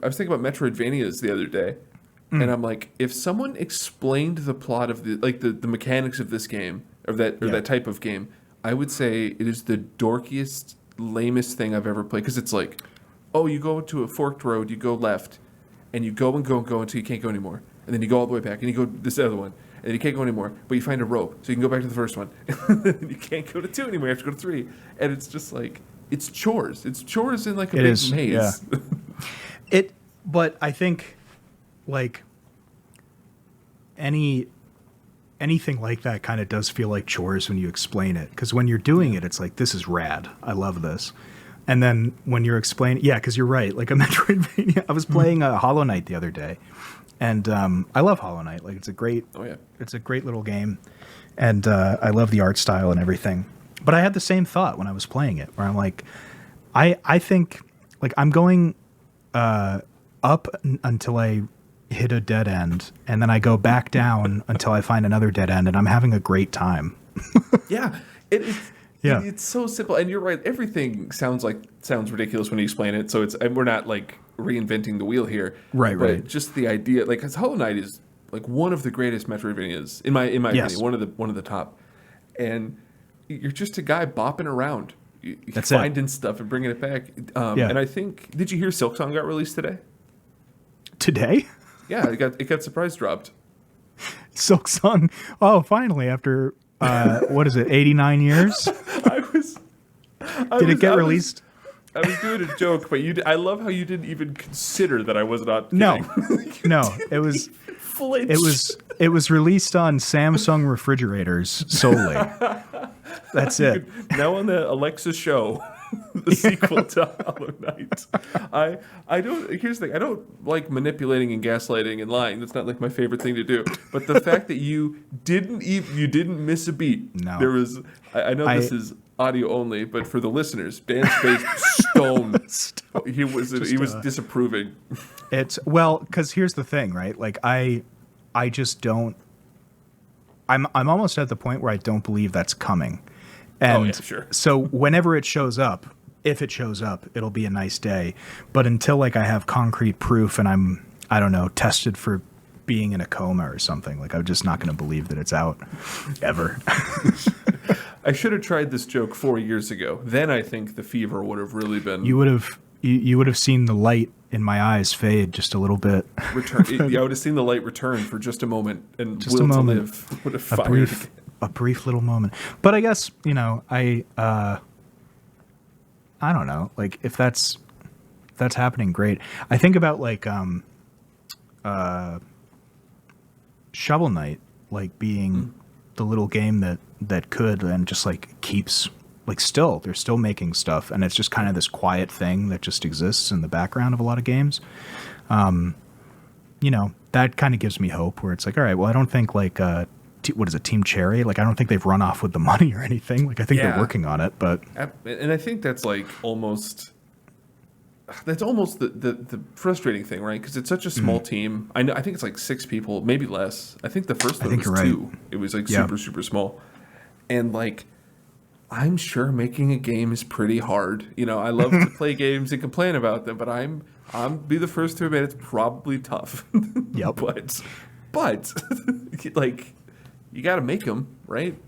I was thinking about Metroidvanias the other day, and I'm like, if someone explained the plot of the mechanics of this game or that type of game, I would say it is the dorkiest, lamest thing I've ever played. Because it's like, oh, you go to a forked road, you go left, and you go and go and go until you can't go anymore, and then you go all the way back, and you go this other one, and then you can't go anymore, but you find a rope, so you can go back to the first one. And then you can't go to 2 anymore, you have to go to 3, and it's just like it's chores. It's chores in like a big maze. Yeah. But I think like anything like that kind of does feel like chores when you explain it, because when you're doing it, it's like, this is rad, I love this. And then when you're explaining, because you're right, like a Metroidvania. I was playing Hollow Knight the other day, and I love Hollow Knight. Like, it's a great little game, and I love the art style and everything. But I had the same thought when I was playing it, where I'm like, I think like I'm going up until I hit a dead end, and then I go back down until I find another dead end, and I'm having a great time. Yeah, it's so simple, and you're right. Everything sounds ridiculous when you explain it. So we're not like reinventing the wheel here, right? But just the idea, like, because Hollow Knight is like one of the greatest Metroidvanias in my opinion, one of the top. And you're just a guy bopping around, finding stuff and bringing it back. And I think, did you hear Silksong got released today? Today? Yeah, it got surprise dropped. Silksong. Oh, finally, after what is it, 89 years? Did it get released? I was doing a joke, but I love how you didn't even consider that I was not kidding. No, it was it was released on Samsung refrigerators solely. That's it. Now on the Alexa show, the sequel to Hollow Knight. I don't. Here's the thing. I don't like manipulating and gaslighting and lying. That's not like my favorite thing to do. But the fact that you didn't miss a beat. No. There was. I know this is audio only, but for the listeners, Dan's face stone. He was disapproving. It's because here's the thing, right? Like I just don't. I'm almost at the point where I don't believe that's coming. And sure. So whenever it shows up, if it shows up, it'll be a nice day. But until like I have concrete proof and I don't know, tested for being in a coma or something, like I'm just not going to believe that it's out ever. I should have tried this joke 4 years ago. Then I think the fever would have really been. You would have seen the light in my eyes fade just a little bit. I would have seen the light return for just a moment, and just Will to Live would have fired. A brief little moment. But I guess, I don't know, like if that's happening, great. I think about like Shovel Knight like being the little game that could and just like keeps like they're still making stuff, and it's just kind of this quiet thing that just exists in the background of a lot of games. That kind of gives me hope, where it's like, all right, well, I don't think like what is it, Team Cherry? Like, I don't think they've run off with the money or anything. Like, I think they're working on it, but. And I think that's like that's almost the frustrating thing, right? Because it's such a small team. I think it's like 6 people, maybe less. I think the first one was 2. Right. It was like super, super small. And like, I'm sure making a game is pretty hard. I love to play games and complain about them, but I'm be the first to admit it's probably tough. Yep. But like, you got to make them, right?